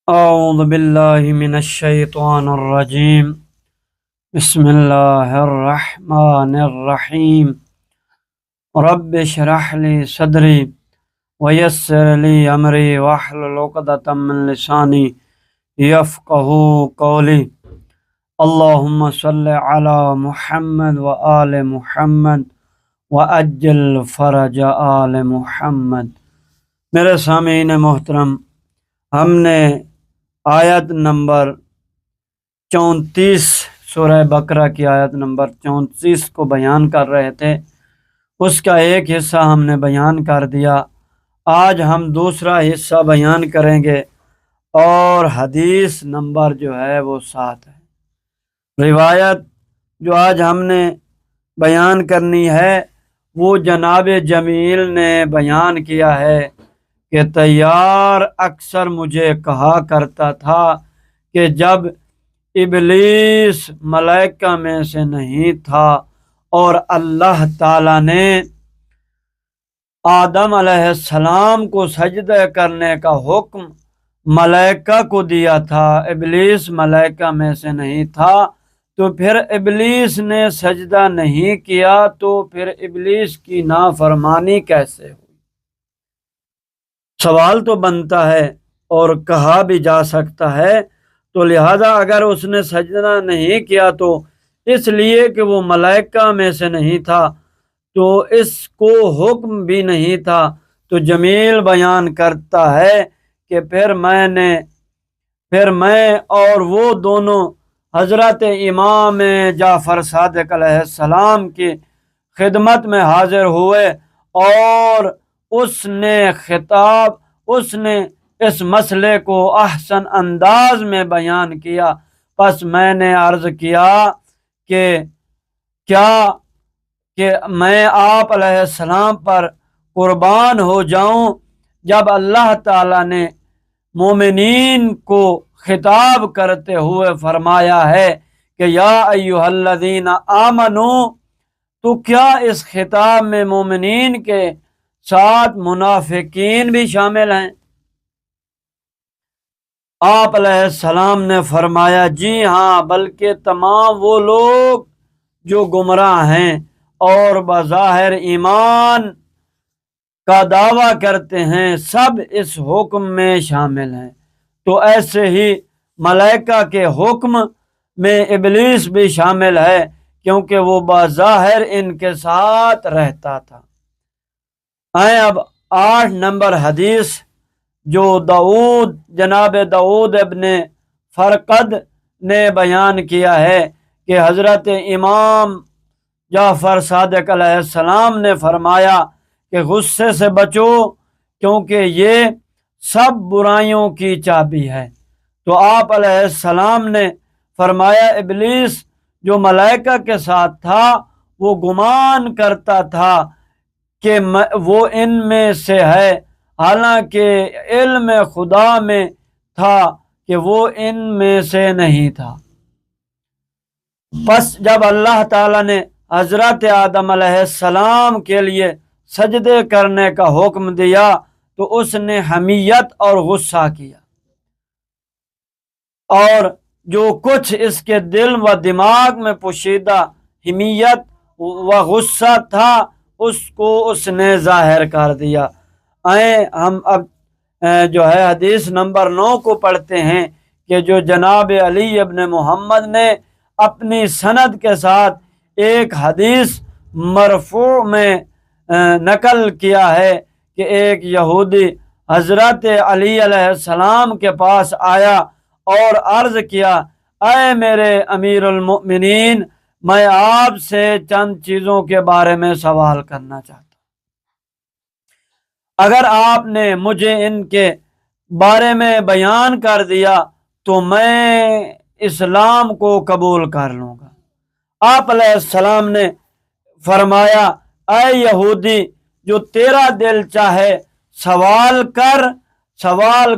اعوذ باللہ من الشیطان الرجیم بسم اللہ الرحمن الرحیم رب اشرح لی صدری ویسر لی امری واحلل عقدۃ من لسانی یفقہوا قولی اللہم صلی علی محمد وآل محمد وعجل فرج آل محمد۔ میرے سامعین محترم، ہم نے آیت نمبر 34 سورہ بقرہ کی آیت نمبر 34 کو بیان کر رہے تھے۔ اس کا ایک حصہ ہم نے بیان کر دیا۔ آج ہم دوسرا حصہ بیان کریں گے اور حدیث نمبر جو ہے وہ 7 ہے۔ روایت جو آج ہم نے بیان کرنی ہے وہ جناب جمیل نے بیان کیا ہے کہ طیار اکثر مجھے کہا کرتا تھا کہ جب ابلیس ملائکہ میں سے نہیں تھا اور اللہ تعالیٰ نے آدم علیہ السلام کو سجدہ کرنے کا حکم ملائکہ کو دیا تھا، ابلیس ملائکہ میں سے نہیں تھا، تو پھر ابلیس نے سجدہ نہیں کیا تو پھر ابلیس کی نافرمانی کیسے ہوئی؟ سوال تو بنتا ہے اور کہا بھی جا سکتا ہے، تو لہذا اگر اس نے سجدہ نہیں کیا تو اس لیے کہ وہ ملائکہ میں سے نہیں تھا تو اس کو حکم بھی نہیں تھا۔ تو جمیل بیان کرتا ہے کہ پھر میں اور وہ دونوں حضرت امام جعفر صادق علیہ السلام کی خدمت میں حاضر ہوئے اور اس نے اس مسئلے کو احسن انداز میں بیان کیا۔ پس میں نے عرض کیا کہ میں آپ علیہ السلام پر قربان ہو جاؤں، جب اللہ تعالیٰ نے مومنین کو خطاب کرتے ہوئے فرمایا ہے کہ یا ایھا الذین آمنو، تو کیا اس خطاب میں مومنین کے ساتھ منافقین بھی شامل ہیں؟ آپ علیہ السلام نے فرمایا جی ہاں، بلکہ تمام وہ لوگ جو گمراہ ہیں اور بظاہر ایمان کا دعویٰ کرتے ہیں سب اس حکم میں شامل ہیں۔ تو ایسے ہی ملائکہ کے حکم میں ابلیس بھی شامل ہے، کیونکہ وہ بظاہر ان کے ساتھ رہتا تھا۔ اب 8 نمبر حدیث جو جناب داؤد ابن فرقد نے بیان کیا ہے کہ حضرت امام جعفر صادق علیہ السلام نے فرمایا کہ غصے سے بچو، کیونکہ یہ سب برائیوں کی چابی ہے۔ تو آپ علیہ السلام نے فرمایا ابلیس جو ملائکہ کے ساتھ تھا وہ گمان کرتا تھا کہ وہ ان میں سے ہے، حالانکہ علم خدا میں تھا کہ وہ ان میں سے نہیں تھا۔ پس جب اللہ تعالیٰ نے حضرت آدم علیہ السلام کے لیے سجدے کرنے کا حکم دیا تو اس نے حمیت اور غصہ کیا، اور جو کچھ اس کے دل و دماغ میں پوشیدہ حمیت و غصہ تھا اس کو اس نے ظاہر کر دیا۔ ہم اب جو ہے حدیث نمبر 9 کو پڑھتے ہیں کہ جو جناب علی ابن محمد نے اپنی سند کے ساتھ ایک حدیث مرفوع میں نقل کیا ہے کہ ایک یہودی حضرت علی علیہ السلام کے پاس آیا اور عرض کیا، اے میرے امیر المؤمنین، میں آپ سے چند چیزوں کے بارے میں سوال کرنا چاہتا ہوں، اگر آپ نے مجھے ان کے بارے میں بیان کر دیا تو میں اسلام کو قبول کر لوں گا۔ آپ علیہ السلام نے فرمایا، اے یہودی، جو تیرا دل چاہے سوال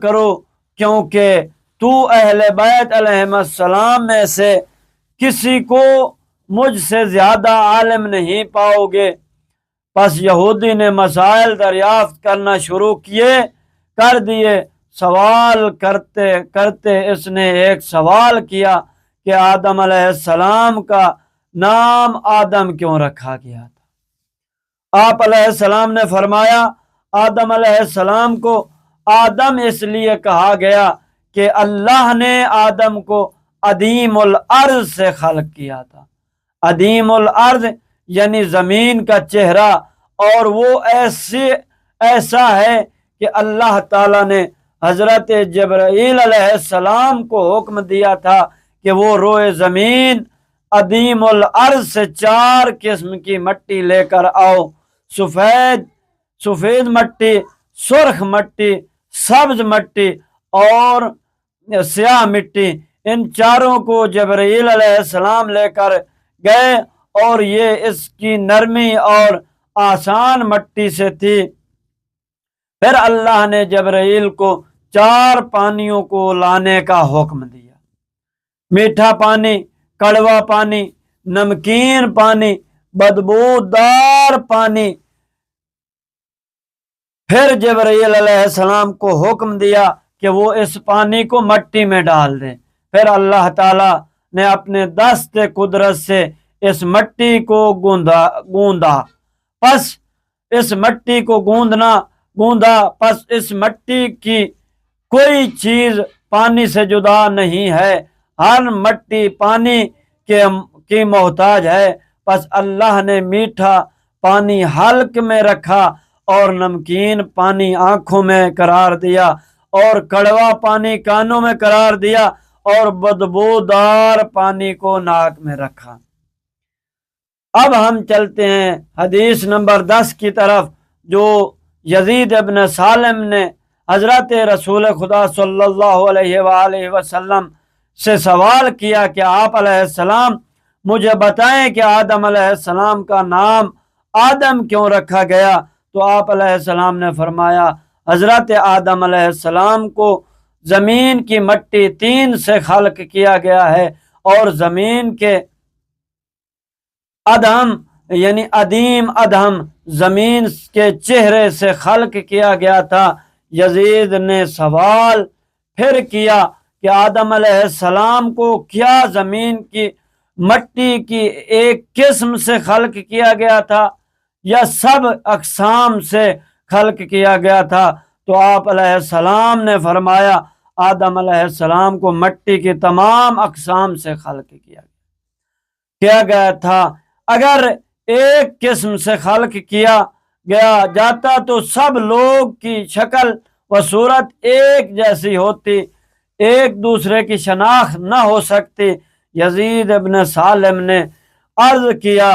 کرو، کیونکہ تو اہل بیت علیہم السلام میں سے کسی کو مجھ سے زیادہ عالم نہیں پاؤ گے۔ پس یہودی نے مسائل دریافت کرنا شروع کر دیے۔ سوال کرتے کرتے اس نے ایک سوال کیا کہ آدم علیہ السلام کا نام آدم کیوں رکھا گیا تھا؟ آپ علیہ السلام نے فرمایا آدم علیہ السلام کو آدم اس لیے کہا گیا کہ اللہ نے آدم کو عدیم الارض سے خلق کیا تھا۔ عدیم الارض یعنی زمین کا چہرہ، اور وہ ایسا ہے کہ اللہ تعالیٰ نے حضرت جبرائیل علیہ السلام کو حکم دیا تھا کہ وہ روئے زمین عدیم الارض سے 4 قسم کی مٹی لے کر آؤ، سفید مٹی، سرخ مٹی، سبز مٹی اور سیاہ مٹی۔ ان چاروں کو جبرائیل علیہ السلام لے کر گئے اور یہ اس کی نرمی اور آسان مٹی سے تھی۔ پھر اللہ نے جبرائیل کو 4 پانیوں کو لانے کا حکم دیا، میٹھا پانی، کڑوا پانی، نمکین پانی، بدبودار پانی۔ پھر جبرائیل علیہ السلام کو حکم دیا کہ وہ اس پانی کو مٹی میں ڈال دیں۔ پھر اللہ تعالی نے اپنے دست قدرت سے اس مٹی کو گوندا، پس اس مٹی کو گوندا پس اس مٹی کی کوئی چیز پانی سے جدا نہیں ہے، ہر مٹی پانی کی محتاج ہے۔ پس اللہ نے میٹھا پانی حلق میں رکھا اور نمکین پانی آنکھوں میں قرار دیا اور کڑوا پانی کانوں میں قرار دیا اور بدبودار پانی کو ناک میں رکھا۔ اب ہم چلتے ہیں حدیث نمبر 10 کی طرف، جو یزید ابن سالم نے حضرت رسول خدا صلی اللہ علیہ وآلہ وسلم سے سوال کیا کہ آپ علیہ السلام مجھے بتائیں کہ آدم علیہ السلام کا نام آدم کیوں رکھا گیا؟ تو آپ علیہ السلام نے فرمایا حضرت آدم علیہ السلام کو زمین کی مٹی 3 سے خلق کیا گیا ہے، اور زمین کے ادہم یعنی عدیم ادہم زمین کے چہرے سے خلق کیا گیا تھا۔ یزید نے سوال پھر کیا کہ آدم علیہ السلام کو کیا زمین کی مٹی کی ایک قسم سے خلق کیا گیا تھا یا سب اقسام سے خلق کیا گیا تھا؟ تو آپ علیہ السلام نے فرمایا آدم علیہ السلام کو مٹی کی تمام اقسام سے خلق کیا گیا تھا۔ اگر ایک قسم سے خلق کیا گیا جاتا تو سب لوگ کی شکل و صورت ایک جیسی ہوتی، ایک دوسرے کی شناخت نہ ہو سکتی۔ یزید ابن سالم نے عرض کیا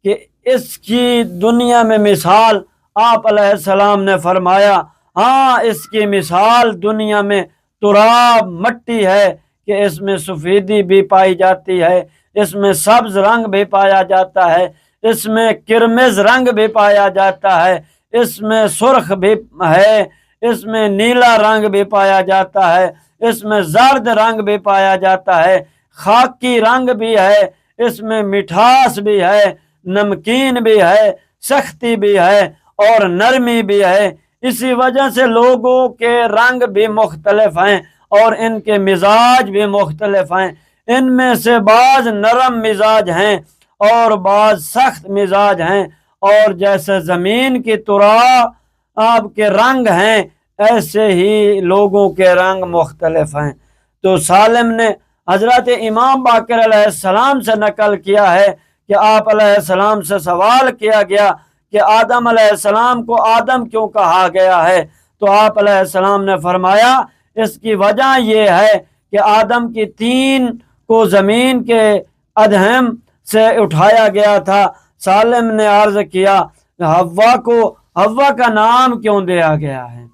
کہ اس کی دنیا میں مثال؟ آپ علیہ السلام نے فرمایا ہاں، اس کی مثال دنیا میں تراب مٹی ہے کہ اس میں سفیدی بھی پائی جاتی ہے، اس میں سبز رنگ بھی پایا جاتا ہے، اس میں کرمز رنگ بھی پایا جاتا ہے، اس میں سرخ بھی ہے، اس میں نیلا رنگ بھی پایا جاتا ہے، اس میں زرد رنگ بھی پایا جاتا ہے، خاکی رنگ بھی ہے، اس میں مٹھاس بھی ہے، نمکین بھی ہے، سختی بھی ہے اور نرمی بھی ہے۔ اسی وجہ سے لوگوں کے رنگ بھی مختلف ہیں اور ان کے مزاج بھی مختلف ہیں۔ ان میں سے بعض نرم مزاج ہیں اور بعض سخت مزاج ہیں، اور جیسے زمین کی تراب کے رنگ ہیں ایسے ہی لوگوں کے رنگ مختلف ہیں۔ تو سالم نے حضرت امام باقر علیہ السلام سے نقل کیا ہے کہ آپ علیہ السلام سے سوال کیا گیا کہ آدم علیہ السلام کو آدم کیوں کہا گیا ہے؟ تو آپ علیہ السلام نے فرمایا اس کی وجہ یہ ہے کہ آدم کی 3 کو زمین کے ادہم سے اٹھایا گیا تھا۔ سالم نے عرض کیا حوا کا نام کیوں دیا گیا ہے؟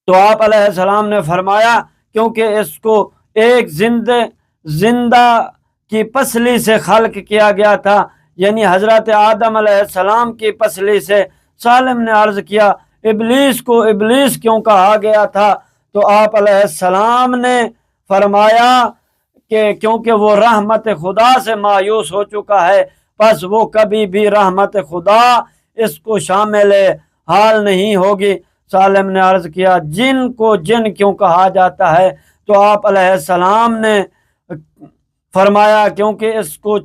تو آپ علیہ السلام نے فرمایا کیونکہ اس کو ایک زندہ کی پسلی سے خلق کیا گیا تھا، یعنی حضرت آدم علیہ السلام کی پسلی سے۔ سالم نے عرض کیا ابلیس کو ابلیس کیوں کہا گیا تھا؟ تو آپ علیہ السلام نے فرمایا کہ کیونکہ وہ رحمت خدا سے مایوس ہو چکا ہے، پس وہ کبھی بھی رحمت خدا اس کو شامل حال نہیں ہوگی۔ سالم نے عرض کیا جن کو جن کیوں کہا جاتا ہے؟ تو آپ علیہ السلام نے فرمایا کیونکہ اس کو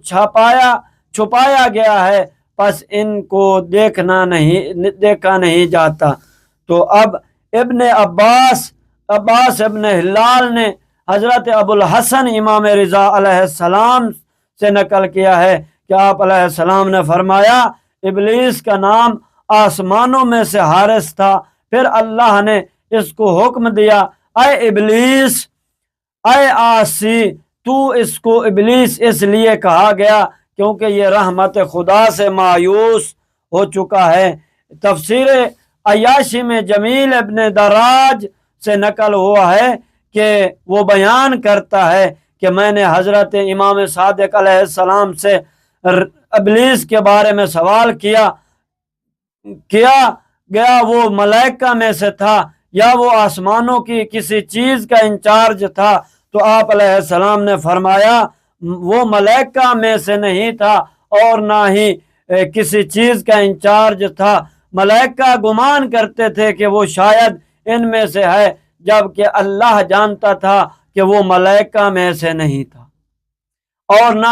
چھپایا گیا ہے، پس ان کو دیکھا نہیں جاتا۔ تو اب ابن عباس ابن ہلال نے حضرت ابو الحسن امام رضا علیہ السلام سے نقل کیا ہے کہ آپ علیہ السلام نے فرمایا ابلیس کا نام آسمانوں میں سے حارس تھا، پھر اللہ نے اس کو حکم دیا اے ابلیس، اے آسی، تو اس کو ابلیس اس لیے کہا گیا کیونکہ یہ رحمت خدا سے مایوس ہو چکا ہے۔ تفسیر عیاشی میں جمیل ابن دراج سے نقل ہوا ہے کہ وہ بیان کرتا ہے کہ میں نے حضرت امام صادق علیہ السلام سے ابلیس کے بارے میں سوال کیا گیا وہ ملائکہ میں سے تھا یا وہ آسمانوں کی کسی چیز کا انچارج تھا؟ تو آپ علیہ السلام نے فرمایا وہ ملائکہ میں سے نہیں تھا اور نہ ہی کسی چیز کا انچارج تھا۔ ملائکہ گمان کرتے تھے کہ وہ شاید ان میں سے ہے، جبکہ اللہ جانتا تھا کہ وہ ملائکہ میں سے نہیں تھا اور نہ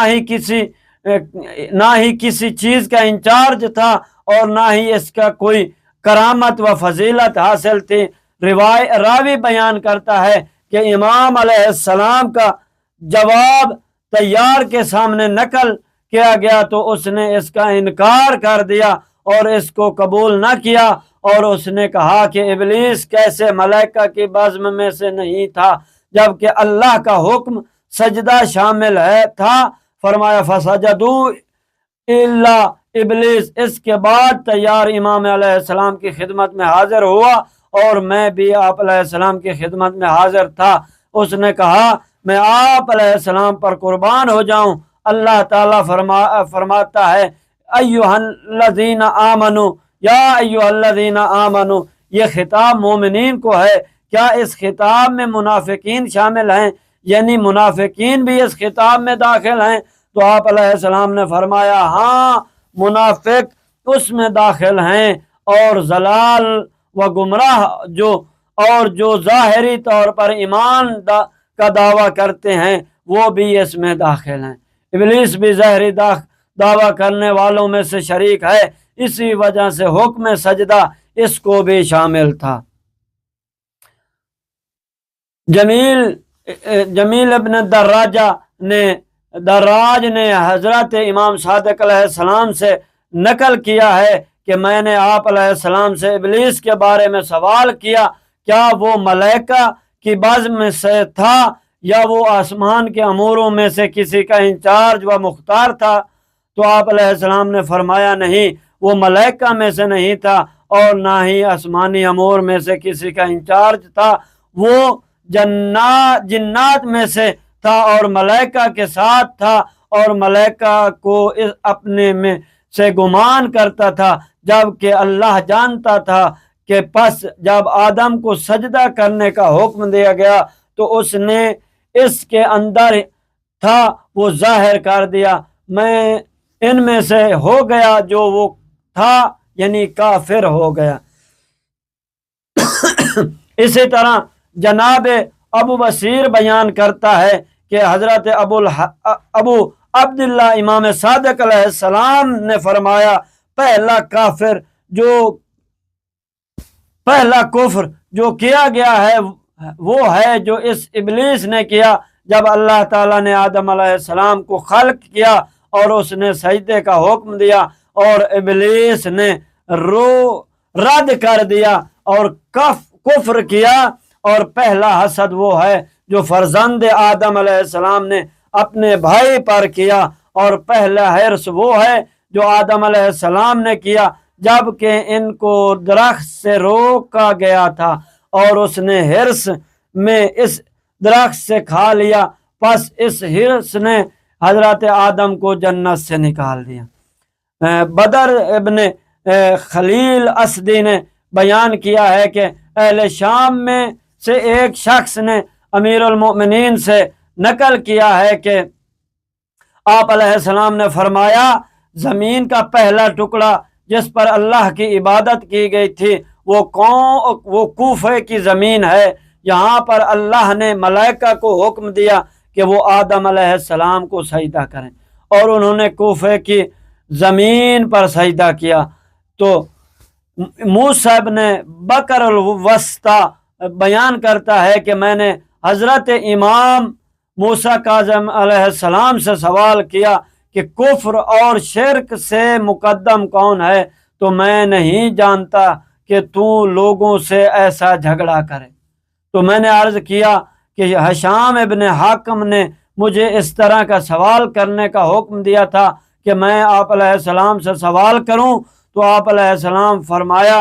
ہی کسی چیز کا انچارج تھا اور نہ ہی اس کا کوئی کرامت و فضیلت حاصل تھی۔ راوی بیان کرتا ہے کہ امام علیہ السلام کا جواب طیار کے سامنے نقل کیا گیا تو اس نے اس کا انکار کر دیا اور اس کو قبول نہ کیا، اور اس نے کہا کہ ابلیس کیسے ملائکہ کی بزم میں سے نہیں تھا جبکہ اللہ کا حکم سجدہ شامل تھا۔ فرمایا فسجدوا الا ابلیس۔ اس کے بعد طیار امام علیہ السلام کی خدمت میں حاضر ہوا اور میں بھی آپ علیہ السلام کی خدمت میں حاضر تھا۔ اس نے کہا میں آپ علیہ السلام پر قربان ہو جاؤں۔ اللہ تعالیٰ فرماتا ہے ایھا الذین آمنوا، یا ایھا الذین آمنوا، یہ خطاب مومنین کو ہے۔ کیا اس خطاب میں منافقین شامل ہیں؟ یعنی منافقین بھی اس خطاب میں داخل ہیں؟ تو آپ علیہ السلام نے فرمایا ہاں، منافق اس میں داخل ہیں، اور ضلال و گمراہ جو ظاہری طور پر ایمان کا دعویٰ کرتے ہیں وہ بھی اس میں داخل ہیں۔ ابلیس بھی ظاہری دعویٰ کرنے والوں میں سے شریک ہے، اسی وجہ سے حکم سجدہ اس کو بھی شامل تھا۔ جمیل ابن دراج نے حضرت امام صادق علیہ السلام سے نقل کیا ہے کہ میں نے آپ علیہ السلام سے ابلیس کے بارے میں سوال کیا کیا وہ ملائکہ کی بزم میں سے تھا یا وہ آسمان کے اموروں میں سے کسی کا انچارج و مختار تھا؟ تو آپ علیہ السلام نے فرمایا نہیں، وہ ملائکہ میں سے نہیں تھا اور نہ ہی آسمانی امور میں سے کسی کا انچارج تھا، وہ جنات میں سے تھا اور ملائکہ کے ساتھ تھا، اور ملائکہ کو اپنے میں سے گمان کرتا تھا، جبکہ اللہ جانتا تھا کہ پس جب آدم کو سجدہ کرنے کا حکم دیا گیا تو اس نے اس کے اندر تھا وہ ظاہر کر دیا، میں ان میں سے ہو گیا جو وہ تھا، یعنی کافر ہو گیا۔ اسی طرح جناب ابو بصیر بیان کرتا ہے کہ حضرت ابو عبداللہ امام صادق علیہ السلام نے فرمایا پہلا کفر جو کیا گیا ہے وہ ہے جو اس ابلیس نے کیا جب اللہ تعالیٰ نے آدم علیہ السلام کو خلق کیا اور اس نے سجدے کا حکم دیا اور ابلیس نے رد کر دیا اور کفر کیا، اور پہلا حسد وہ ہے جو فرزند آدم علیہ السلام نے اپنے بھائی پر کیا، اور پہلا حرص وہ ہے جو آدم علیہ السلام نے کیا جبکہ ان کو درخت سے روکا گیا تھا اور اس نے حرص میں اس درخت سے کھا لیا، پس اس حرص نے حضرت آدم کو جنت سے نکال دیا۔ بدر ابن خلیل اسدی نے بیان کیا ہے کہ اہل شام میں سے ایک شخص نے امیر المؤمنین سے نقل کیا ہے کہ آپ علیہ السلام نے فرمایا زمین کا پہلا ٹکڑا جس پر اللہ کی عبادت کی گئی تھی وہ کوفے کی زمین ہے، یہاں پر اللہ نے ملائکہ کو حکم دیا کہ وہ آدم علیہ السلام کو سجدہ کریں، اور انہوں نے کوفے کی زمین پر سجدہ کیا۔ تو موسیٰ ابن بکر الوسطی بیان کرتا ہے کہ میں نے حضرت امام موسیٰ کاظم علیہ السلام سے سوال کیا کہ کفر اور شرک سے مقدم کون ہے، تو میں نہیں جانتا کہ تو لوگوں سے ایسا جھگڑا کرے۔ تو میں نے عرض کیا کہ ہشام ابن حاکم نے مجھے اس طرح کا سوال کرنے کا حکم دیا تھا کہ میں آپ علیہ السلام سے سوال کروں، تو آپ علیہ السلام فرمایا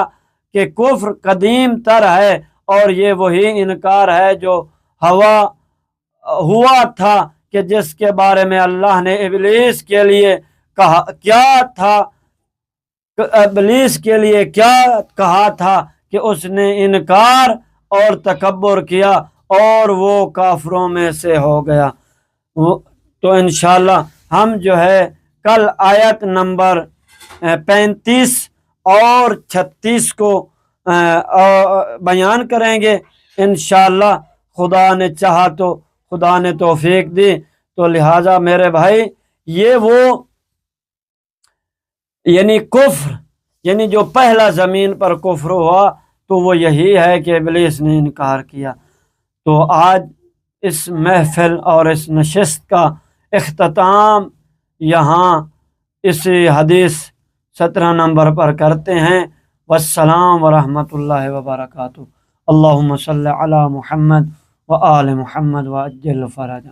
کہ کفر قدیم تر ہے، اور یہ وہی انکار ہے جو ہوا تھا کہ جس کے بارے میں اللہ نے ابلیس کے لیے کیا کہا تھا کہ اس نے انکار اور تکبر کیا اور وہ کافروں میں سے ہو گیا۔ تو انشاءاللہ ہم جو ہے کل آیت نمبر 35 اور 36 کو بیان کریں گے انشاءاللہ، خدا نے چاہا تو، خدا نے توفیق دی۔ تو لہٰذا میرے بھائی، یہ وہ یعنی کفر، یعنی جو پہلا زمین پر کفر ہوا تو وہ یہی ہے کہ ابلیس نے انکار کیا۔ تو آج اس محفل اور اس نشست کا اختتام یہاں اسی حدیث 17 نمبر پر کرتے ہیں۔ والسلام ورحمۃ اللہ وبرکاتہ۔ اللہم صلی علی محمد وآل محمد وعجل فرجہ۔